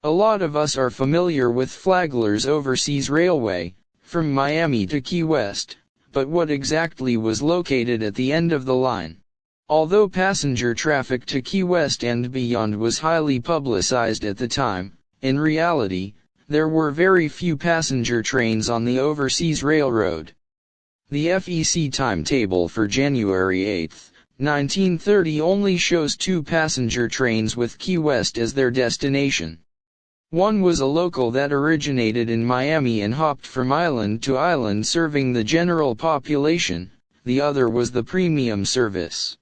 A lot of us are familiar with Flagler's Overseas Railway, from Miami to Key West, but what exactly was located at the end of the line? Although passenger traffic to Key West and beyond was highly publicized at the time, in reality, there were very few passenger trains on the Overseas Railroad. The FEC timetable for January 8, 1930 only shows 2 passenger trains with Key West as their destination. One was a local that originated in Miami and hopped from island to island serving the general population, the other was the premium service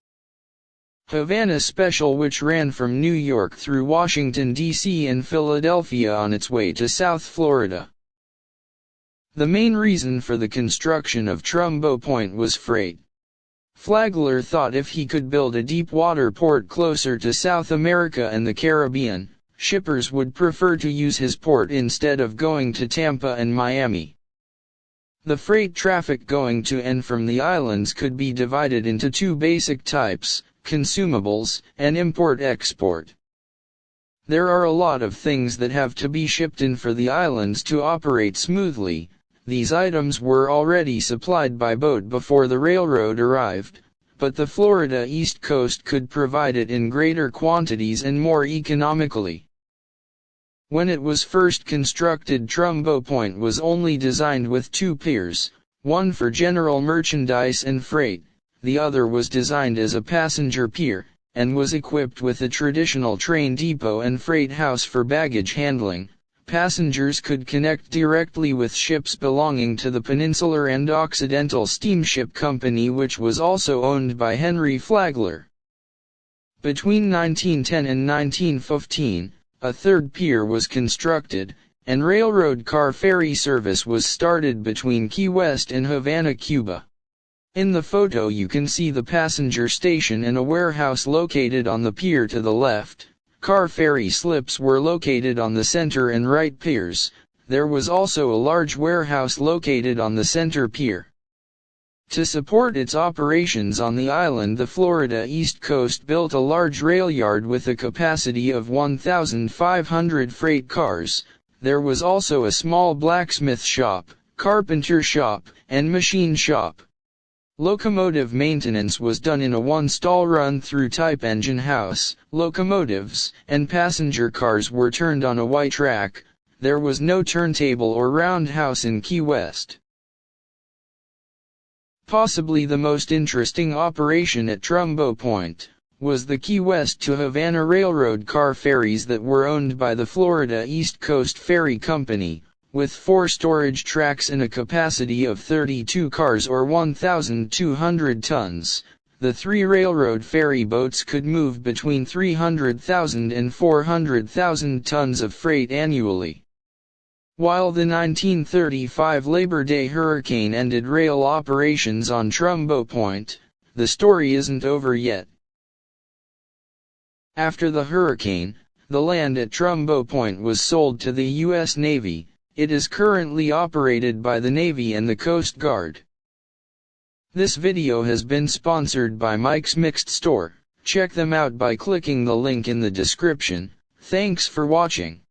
Havana Special, which ran from New York through Washington, D.C. and Philadelphia on its way to South Florida. The main reason for the construction of Trumbo Point was freight. Flagler thought if he could build a deep water port closer to South America and the Caribbean, shippers would prefer to use his port instead of going to Tampa and Miami. The freight traffic going to and from the islands could be divided into 2 basic types, consumables, and import-export. There are a lot of things that have to be shipped in for the islands to operate smoothly. These items were already supplied by boat before the railroad arrived, but the Florida East Coast could provide it in greater quantities and more economically. When it was first constructed, Trumbo Point was only designed with 2 piers, one for general merchandise and freight. The other was designed as a passenger pier, and was equipped with a traditional train depot and freight house for baggage handling. Passengers could connect directly with ships belonging to the Peninsular and Occidental Steamship Company, which was also owned by Henry Flagler. Between 1910 and 1915, a 3rd pier was constructed, and railroad car ferry service was started between Key West and Havana, Cuba. In the photo you can see the passenger station and a warehouse located on the pier to the left. Car ferry slips were located on the center and right piers. There was also a large warehouse located on the center pier. To support its operations on the island, the Florida East Coast built a large rail yard with a capacity of 1,500 freight cars. There was also a small blacksmith shop, carpenter shop, and machine shop. Locomotive maintenance was done in a 1-stall run-through type engine house. Locomotives and passenger cars were turned on a white track. There was no turntable or roundhouse in Key West. Possibly the most interesting operation at Trumbo Point was the Key West to Havana Railroad car ferries that were owned by the Florida East Coast Ferry Company, with 4 storage tracks and a capacity of 32 cars or 1,200 tons. The 3 railroad ferry boats could move between 300,000 and 400,000 tons of freight annually. While the 1935 Labor Day hurricane ended rail operations on Trumbo Point, the story isn't over yet. After the hurricane, the land at Trumbo Point was sold to the U.S. Navy. It is currently operated by the Navy and the Coast Guard. This video has been sponsored by Mike's Mixed Store. Check them out by clicking the link in the description. Thanks for watching.